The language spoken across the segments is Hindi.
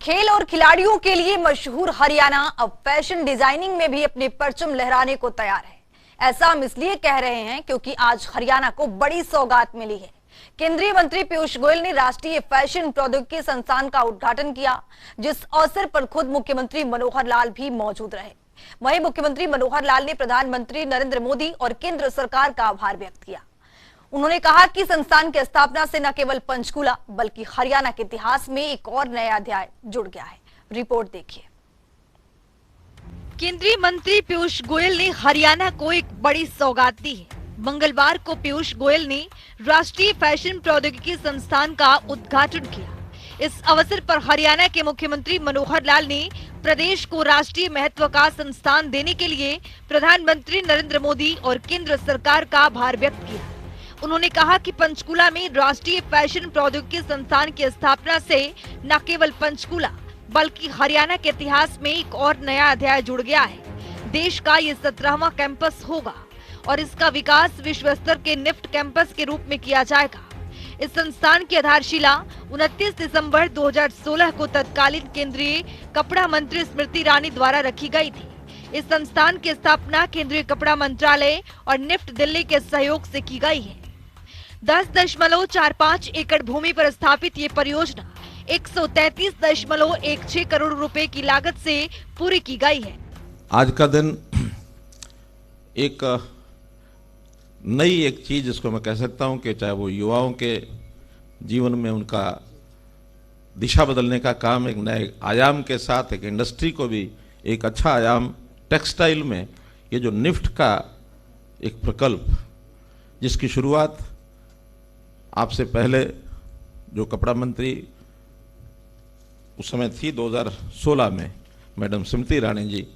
खेल और खिलाड़ियों के लिए मशहूर हरियाणा अब फैशन डिजाइनिंग में भी अपने परचम लहराने को तैयार है। ऐसा हम इसलिए कह रहे हैं क्योंकि आज हरियाणा को बड़ी सौगात मिली है। केंद्रीय मंत्री पीयूष गोयल ने राष्ट्रीय फैशन प्रौद्योगिकी संस्थान का उद्घाटन किया, जिस अवसर पर खुद मुख्यमंत्री मनोहर लाल भी मौजूद रहे। वहीं मुख्यमंत्री मनोहर लाल ने प्रधानमंत्री नरेंद्र मोदी और केंद्र सरकार का आभार व्यक्त किया। उन्होंने कहा कि संस्थान की स्थापना से न केवल पंचकूला बल्कि हरियाणा के इतिहास में एक और नया अध्याय जुड़ गया है। रिपोर्ट देखिए। केंद्रीय मंत्री पीयूष गोयल ने हरियाणा को एक बड़ी सौगात दी है। मंगलवार को पीयूष गोयल ने राष्ट्रीय फैशन प्रौद्योगिकी संस्थान का उद्घाटन किया। इस अवसर पर हरियाणा के मुख्यमंत्री मनोहर लाल ने प्रदेश को राष्ट्रीय महत्व का संस्थान देने के लिए प्रधानमंत्री नरेंद्र मोदी और केंद्र सरकार का आभार व्यक्त किया। उन्होंने कहा कि पंचकूला में राष्ट्रीय फैशन प्रौद्योगिकी संस्थान की स्थापना से न केवल पंचकूला बल्कि हरियाणा के इतिहास में एक और नया अध्याय जुड़ गया है। देश का ये 17वां कैंपस होगा और इसका विकास विश्व स्तर के निफ्ट कैंपस के रूप में किया जाएगा। इस संस्थान की आधारशिला 29 दिसंबर 2016 को तत्कालीन केंद्रीय कपड़ा मंत्री स्मृति ईरानी द्वारा रखी गई थी। इस संस्थान की स्थापना केंद्रीय कपड़ा मंत्रालय और निफ्ट दिल्ली के सहयोग से की गई है। 10.45 एकड़ भूमि पर स्थापित ये परियोजना 133.16 करोड़ रुपए की लागत से पूरी की गई है। आज का दिन एक नई चीज जिसको मैं कह सकता हूं कि चाहे वो युवाओं के जीवन में उनका दिशा बदलने का काम एक नए आयाम के साथ एक इंडस्ट्री को भी एक अच्छा आयाम टेक्सटाइल में ये जो निफ्ट का एक प्रकल्प जिसकी शुरुआत आपसे पहले जो कपड़ा मंत्री उस समय थी 2016 में मैडम स्मृति ईरानी जी,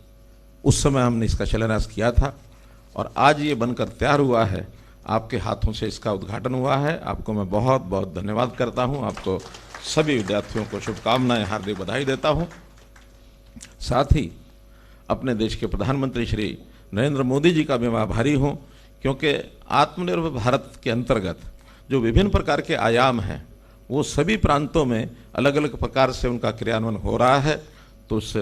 उस समय हमने इसका शिलान्यास किया था और आज ये बनकर तैयार हुआ है। आपके हाथों से इसका उद्घाटन हुआ है। आपको मैं बहुत बहुत धन्यवाद करता हूँ। आपको सभी विद्यार्थियों को शुभकामनाएं, हार्दिक बधाई देता हूँ। साथ ही अपने देश के प्रधानमंत्री श्री नरेंद्र मोदी जी का भी मैं आभारी हूँ, क्योंकि आत्मनिर्भर भारत के अंतर्गत जो विभिन्न प्रकार के आयाम हैं वो सभी प्रांतों में अलग अलग प्रकार से उनका क्रियान्वयन हो रहा है। तो उस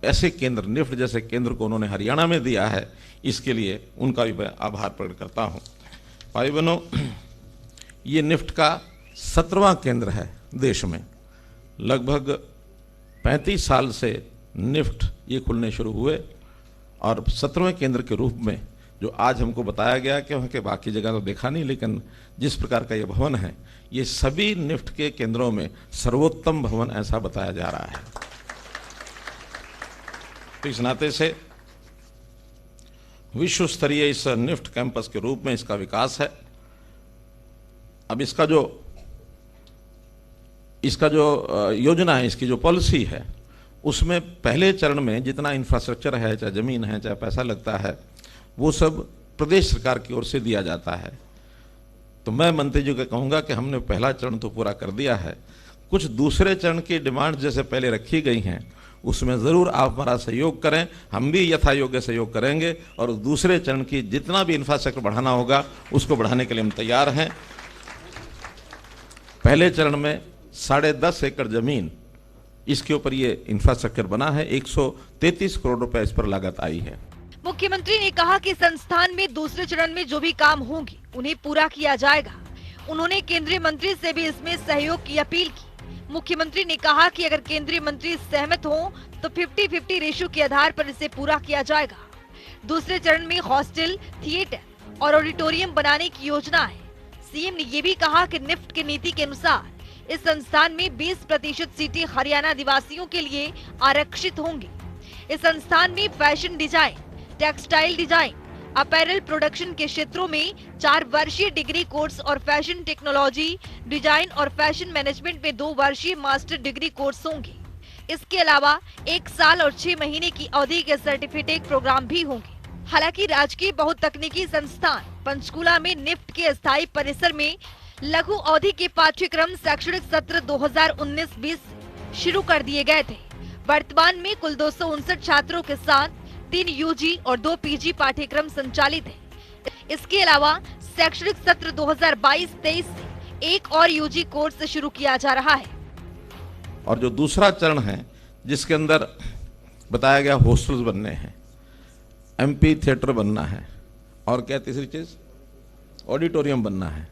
ऐसे केंद्र निफ्ट जैसे केंद्र को उन्होंने हरियाणा में दिया है, इसके लिए उनका भी मैं आभार प्रकट करता हूँ। भाई बहनों, ये निफ्ट का 17वां केंद्र है देश में। लगभग 35 साल से निफ्ट ये खुलने शुरू हुए और 17वें केंद्र के रूप में जो आज हमको बताया गया कि वहाँ के बाकी जगह तो देखा नहीं, लेकिन जिस प्रकार का ये भवन है ये सभी निफ्ट के केंद्रों में सर्वोत्तम भवन ऐसा बताया जा रहा है। तो इस नाते से विश्व स्तरीय इस निफ्ट कैंपस के रूप में इसका विकास है। अब इसका जो योजना है, इसकी जो पॉलिसी है, उसमें पहले चरण में जितना इंफ्रास्ट्रक्चर है, चाहे जमीन है, चाहे पैसा लगता है, वो सब प्रदेश सरकार की ओर से दिया जाता है। तो मैं मंत्री जी को कहूँगा कि हमने पहला चरण तो पूरा कर दिया है। कुछ दूसरे चरण की डिमांड जैसे पहले रखी गई हैं उसमें ज़रूर आप हमारा सहयोग करें, हम भी यथायोग्य सहयोग करेंगे और दूसरे चरण की जितना भी इंफ्रास्ट्रक्चर बढ़ाना होगा उसको बढ़ाने के लिए हम तैयार हैं। पहले चरण में 10.5 एकड़ जमीन इसके ऊपर ये इंफ्रास्ट्रक्चर बना है। 133 करोड़ रुपए इस पर लागत आई है। मुख्यमंत्री ने कहा कि संस्थान में दूसरे चरण में जो भी काम होंगे उन्हें पूरा किया जाएगा। उन्होंने केंद्रीय मंत्री से भी इसमें सहयोग की अपील की। मुख्यमंत्री ने कहा कि अगर केंद्रीय मंत्री सहमत हों तो 50-50 रेशो के आधार पर इसे पूरा किया जाएगा। दूसरे चरण में हॉस्टल, थिएटर और ऑडिटोरियम बनाने की योजना है। सीएम ने ये भी कहा कि निफ्ट की नीति के अनुसार इस संस्थान में 20% सीटें हरियाणा निवासियों के लिए आरक्षित होंगी। इस संस्थान में fashion design, textile design, apparel production के क्षेत्रों में 4 वर्षीय डिग्री कोर्स और फैशन टेक्नोलॉजी, डिजाइन और फैशन मैनेजमेंट में 2 वर्षीय मास्टर डिग्री कोर्स होंगे। इसके अलावा 1 साल और 6 महीने की अवधि के सर्टिफिकेट प्रोग्राम भी होंगे। हालांकि राजकीय बहुतकनीकी संस्थान पंचकूला में निफ्ट के अस्थायी परिसर में लघु अवधि के पाठ्यक्रम शैक्षणिक सत्र 2019-20 शुरू कर दिए गए थे। वर्तमान में कुल 259 छात्रों के साथ 3 यूजी और 2 पीजी पाठ्यक्रम संचालित है। इसके अलावा शैक्षणिक सत्र 2022-23 से एक और यूजी कोर्स शुरू किया जा रहा है। और जो दूसरा चरण है जिसके अंदर बताया गया हॉस्टल्स बनने हैं, एमपी थिएटर बनना है, और क्या तीसरी चीज ऑडिटोरियम बनना है,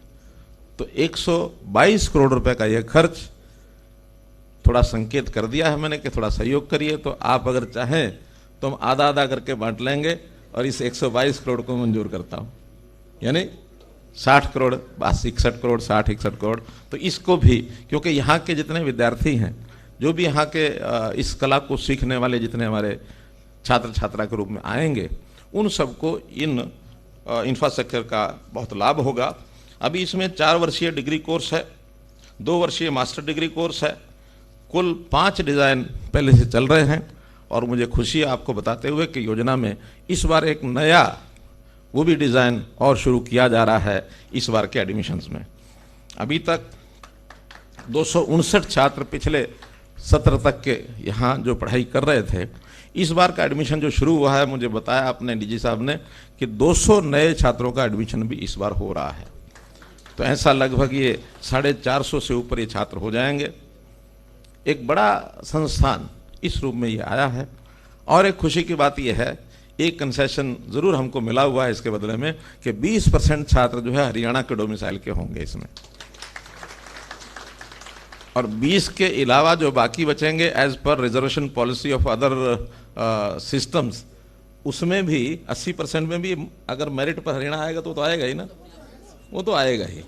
तो 122 करोड़ रुपए का यह खर्च थोड़ा संकेत कर दिया है मैंने कि थोड़ा सहयोग करिए। तो आप अगर चाहें तो हम आधा आधा करके बांट लेंगे और इस 122 करोड़ को मंजूर करता हूं, यानी 60 करोड़, 61 करोड़, 60-61 करोड़। तो इसको भी, क्योंकि यहाँ के जितने विद्यार्थी हैं, जो भी यहाँ के इस कला को सीखने वाले जितने हमारे छात्र छात्रा के रूप में आएंगे, उन सबको इन इंफ्रास्ट्रक्चर का बहुत लाभ होगा। अभी इसमें 4 वर्षीय डिग्री कोर्स है, 2 वर्षीय मास्टर डिग्री कोर्स है, कुल 5 डिज़ाइन पहले से चल रहे हैं। और मुझे खुशी है आपको बताते हुए कि योजना में इस बार एक नया वो भी डिज़ाइन और शुरू किया जा रहा है इस बार के एडमिशन्स में। अभी तक 259 छात्र पिछले सत्र तक के यहाँ जो पढ़ाई कर रहे थे, इस बार का एडमिशन जो शुरू हुआ है, मुझे बताया अपने डीजी साहब ने कि 200 नए छात्रों का एडमिशन भी इस बार हो रहा है। तो ऐसा लगभग ये 450 से ऊपर ये छात्र हो जाएंगे। एक बड़ा संस्थान इस रूप में ये आया है। और एक खुशी की बात ये है, एक कंसेशन जरूर हमको मिला हुआ है इसके बदले में कि 20% छात्र जो है हरियाणा के डोमिसाइल के होंगे इसमें, और 20 के अलावा जो बाकी बचेंगे as per reservation policy of other systems, उसमें भी 80% में भी अगर मेरिट पर हरियाणा आएगा तो आएगा ही ना, वो तो आएगा ही।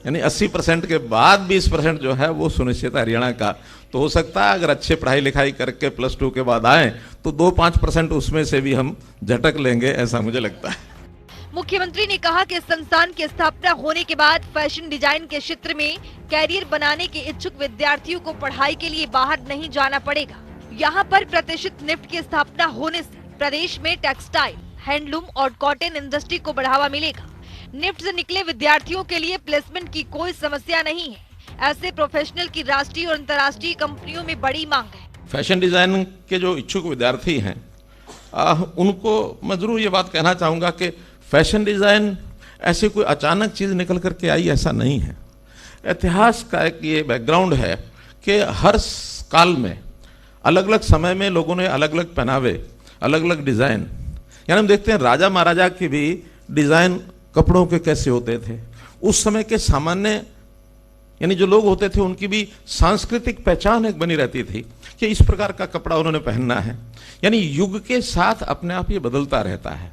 यानी 80% के बाद 20% जो है वो सुनिश्चित है हरियाणा का। तो हो सकता है अगर अच्छे पढ़ाई लिखाई करके +2 के बाद आए तो 2-5% उसमें से भी हम झटक लेंगे, ऐसा मुझे लगता है। मुख्यमंत्री ने कहा कि संस्थान की स्थापना होने के बाद फैशन डिजाइन के क्षेत्र में कैरियर बनाने के इच्छुक विद्यार्थियों को पढ़ाई के लिए बाहर नहीं जाना पड़ेगा। यहाँ पर प्रतिष्ठित निफ्ट की स्थापना होने से प्रदेश में टेक्सटाइल, हैंडलूम और कॉटन इंडस्ट्री को बढ़ावा मिलेगा। निफ्ट से निकले विद्यार्थियों के लिए प्लेसमेंट की कोई समस्या नहीं है। ऐसे प्रोफेशनल की राष्ट्रीय और अंतर्राष्ट्रीय कंपनियों में बड़ी मांग है। फैशन डिजाइन के जो इच्छुक विद्यार्थी हैं, उनको मैं जरूर ये बात कहना चाहूँगा कि फैशन डिज़ाइन ऐसी कोई अचानक चीज़ निकल करके आई, ऐसा नहीं है। इतिहास का एक ये बैकग्राउंड है कि हर काल में अलग अलग समय में लोगों ने अलग अलग पहनावे, अलग अलग डिज़ाइन, यानी हम देखते हैं राजा महाराजा की भी डिज़ाइन कपड़ों के कैसे होते थे। उस समय के सामान्य यानी जो लोग होते थे उनकी भी सांस्कृतिक पहचान एक बनी रहती थी कि इस प्रकार का कपड़ा उन्होंने पहनना है। यानी युग के साथ अपने आप ये बदलता रहता है,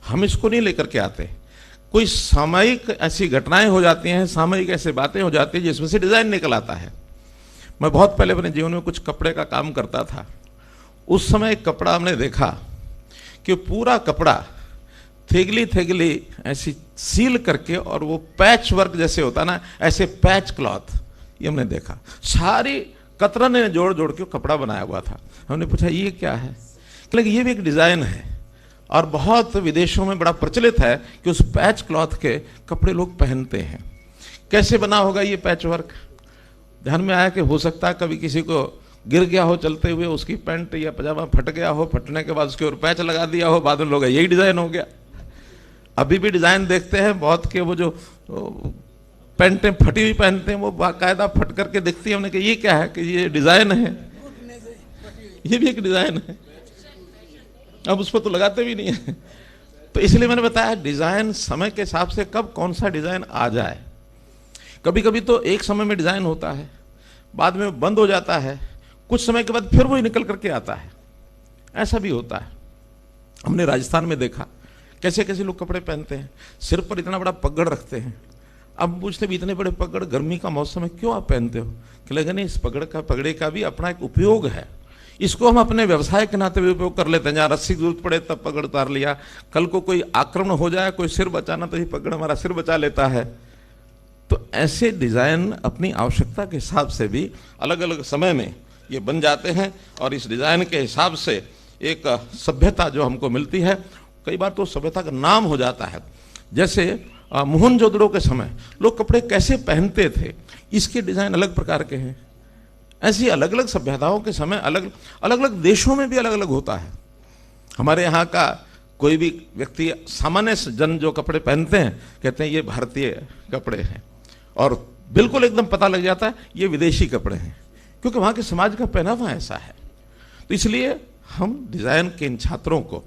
हम इसको नहीं लेकर के आते। कोई सामयिक ऐसी घटनाएं हो जाती हैं, सामयिक ऐसी बातें हो जाती हैं जिसमें से डिजाइन निकल आता है। मैं बहुत पहले अपने जीवन में कुछ कपड़े का काम करता था। उस समय एक कपड़ा हमने देखा कि पूरा कपड़ा थेगली ऐसी सील करके और वो पैच वर्क जैसे होता ना, ऐसे पैच क्लॉथ, ये हमने देखा। सारी कतरन ने जोड़ जोड़ के कपड़ा बनाया हुआ था। हमने पूछा ये क्या है, लेकिन ये भी एक डिजाइन है और बहुत विदेशों में बड़ा प्रचलित है कि उस पैच क्लॉथ के कपड़े लोग पहनते हैं। कैसे बना होगा ये पैच वर्क? ध्यान में आया कि हो सकता है कभी किसी को गिर गया हो चलते हुए, उसकी पैंट या पजामा फट गया हो, फटने के बाद उसके ऊपर पैच लगा दिया हो, बाद में लोग यही डिजाइन हो गया। अभी भी डिजाइन देखते हैं बहुत के, वो जो पैंटें फटी हुई पहनते हैं वो बाकायदा फट करके दिखती है। हमने कहा ये क्या है कि ये डिजाइन है, ये भी एक डिजाइन है, अब उस पर तो लगाते भी नहीं है। तो इसलिए मैंने बताया डिजाइन समय के हिसाब से कब कौन सा डिजाइन आ जाए। कभी कभी तो एक समय में डिजाइन होता है, बाद में बंद हो जाता है, कुछ समय के बाद फिर वो निकल करके आता है, ऐसा भी होता है। हमने राजस्थान में देखा कैसे कैसे लोग कपड़े पहनते हैं, सिर पर इतना बड़ा पगड़ रखते हैं। अब पूछते भी इतने बड़े पगड़ गर्मी का मौसम है क्यों आप पहनते हो? कि लगे नहीं, इस पगड़े का भी अपना एक उपयोग है, इसको हम अपने व्यवसाय के नाते भी उपयोग कर लेते हैं। जहाँ रस्सी की जरूरत पड़े तब पगड़ उतार लिया, कल को कोई आक्रमण हो जाए, कोई सिर बचाना, तो ये पगड़ हमारा सिर बचा लेता है। तो ऐसे डिजाइन अपनी आवश्यकता के हिसाब से भी अलग अलग समय में ये बन जाते हैं और इस डिजाइन के हिसाब से एक सभ्यता जो हमको मिलती है, कई बार तो सभ्यता का नाम हो जाता है। जैसे मोहनजोदड़ो के समय लोग कपड़े कैसे पहनते थे, इसके डिजाइन अलग प्रकार के हैं। ऐसी अलग अलग सभ्यताओं के समय अलग अलग देशों में भी अलग अलग होता है। हमारे यहाँ का कोई भी व्यक्ति, सामान्य जन जो कपड़े पहनते हैं, कहते हैं ये भारतीय कपड़े हैं, और बिल्कुल एकदम पता लग जाता है ये विदेशी कपड़े हैं। क्योंकि वहाँ के समाज का पहनावा ऐसा है। तो इसलिए हम डिज़ाइन के इन छात्रों को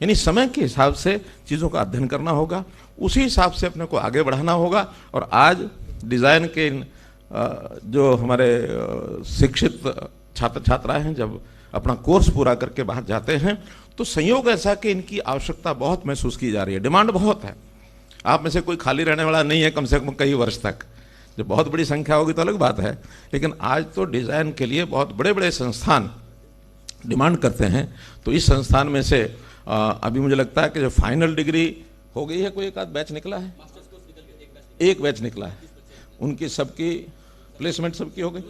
यानी समय के हिसाब से चीज़ों का अध्ययन करना होगा, उसी हिसाब से अपने को आगे बढ़ाना होगा। और आज डिज़ाइन के इन जो हमारे शिक्षित छात्र छात्राएं हैं, जब अपना कोर्स पूरा करके बाहर जाते हैं तो संयोग ऐसा कि इनकी आवश्यकता बहुत महसूस की जा रही है, डिमांड बहुत है। आप में से कोई खाली रहने वाला नहीं है कम से कम कई वर्ष तक। जब बहुत बड़ी संख्या होगी तो अलग बात है, लेकिन आज तो डिज़ाइन के लिए बहुत बड़े बड़े संस्थान डिमांड करते हैं। तो इस संस्थान में से अभी मुझे लगता है कि जो फाइनल डिग्री हो गई है, कोई एक आध बैच निकला है, एक बैच निकला है, उनकी सबकी प्लेसमेंट सबकी हो गई,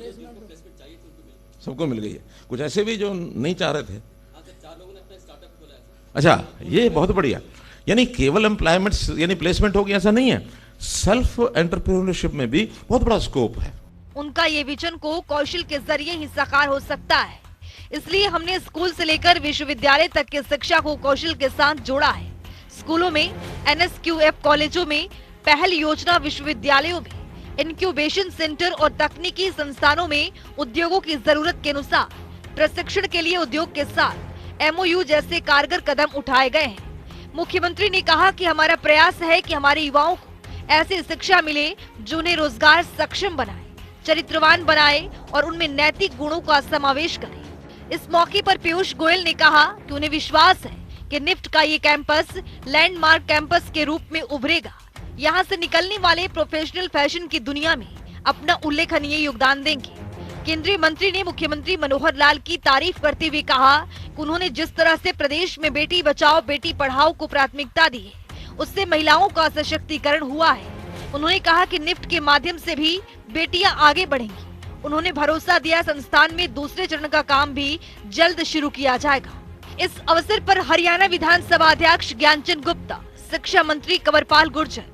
सबको मिल गई है। कुछ ऐसे भी जो नहीं चाह रहे थे। अच्छा, ये बहुत बढ़िया। यानी केवल एम्प्लॉयमेंट यानी प्लेसमेंट हो गया ऐसा नहीं है, सेल्फ एंटरप्रेन्योरशिप में भी बहुत बड़ा स्कोप है। उनका ये विजन को कौशल के जरिए ही साकार हो सकता है। इसलिए हमने स्कूल से लेकर विश्वविद्यालय तक की शिक्षा को कौशल के साथ जोड़ा है। स्कूलों में, NSQF कॉलेजों में, पहल योजना विश्वविद्यालयों में, इंक्यूबेशन सेंटर और तकनीकी संस्थानों में उद्योगों की जरूरत के अनुसार प्रशिक्षण के लिए उद्योग के साथ MOU जैसे कारगर कदम उठाए गए हैं। मुख्यमंत्री ने कहा कि हमारा प्रयास है कि हमारे युवाओं को ऐसी शिक्षा मिले जो उन्हें रोजगार सक्षम बनाए, चरित्रवान बनाए और उनमें नैतिक गुणों का समावेश करे। इस मौके पर पीयूष गोयल ने कहा कि उन्हें विश्वास है कि निफ्ट का ये कैंपस लैंडमार्क कैंपस के रूप में उभरेगा। यहाँ से निकलने वाले प्रोफेशनल फैशन की दुनिया में अपना उल्लेखनीय योगदान देंगे। केंद्रीय मंत्री ने मुख्यमंत्री मनोहर लाल की तारीफ करते हुए कहा कि उन्होंने जिस तरह से प्रदेश में बेटी बचाओ बेटी पढ़ाओ को प्राथमिकता दी है, उससे महिलाओं का सशक्तिकरण हुआ है। उन्होंने कहा कि निफ्ट के माध्यम से भी बेटियां आगे बढ़ेंगी। उन्होंने भरोसा दिया संस्थान में दूसरे चरण का काम भी जल्द शुरू किया जाएगा। इस अवसर पर हरियाणा विधानसभा अध्यक्ष ज्ञानचंद गुप्ता, शिक्षा मंत्री कंवरपाल गुर्जर,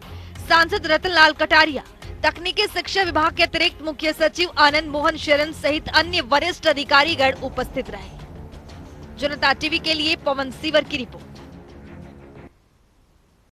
सांसद रतनलाल कटारिया, तकनीकी शिक्षा विभाग के अतिरिक्त मुख्य सचिव आनंद मोहन शरण सहित अन्य वरिष्ठ अधिकारीगण उपस्थित रहे। जनता टीवी के लिए पवन सीवर की रिपोर्ट।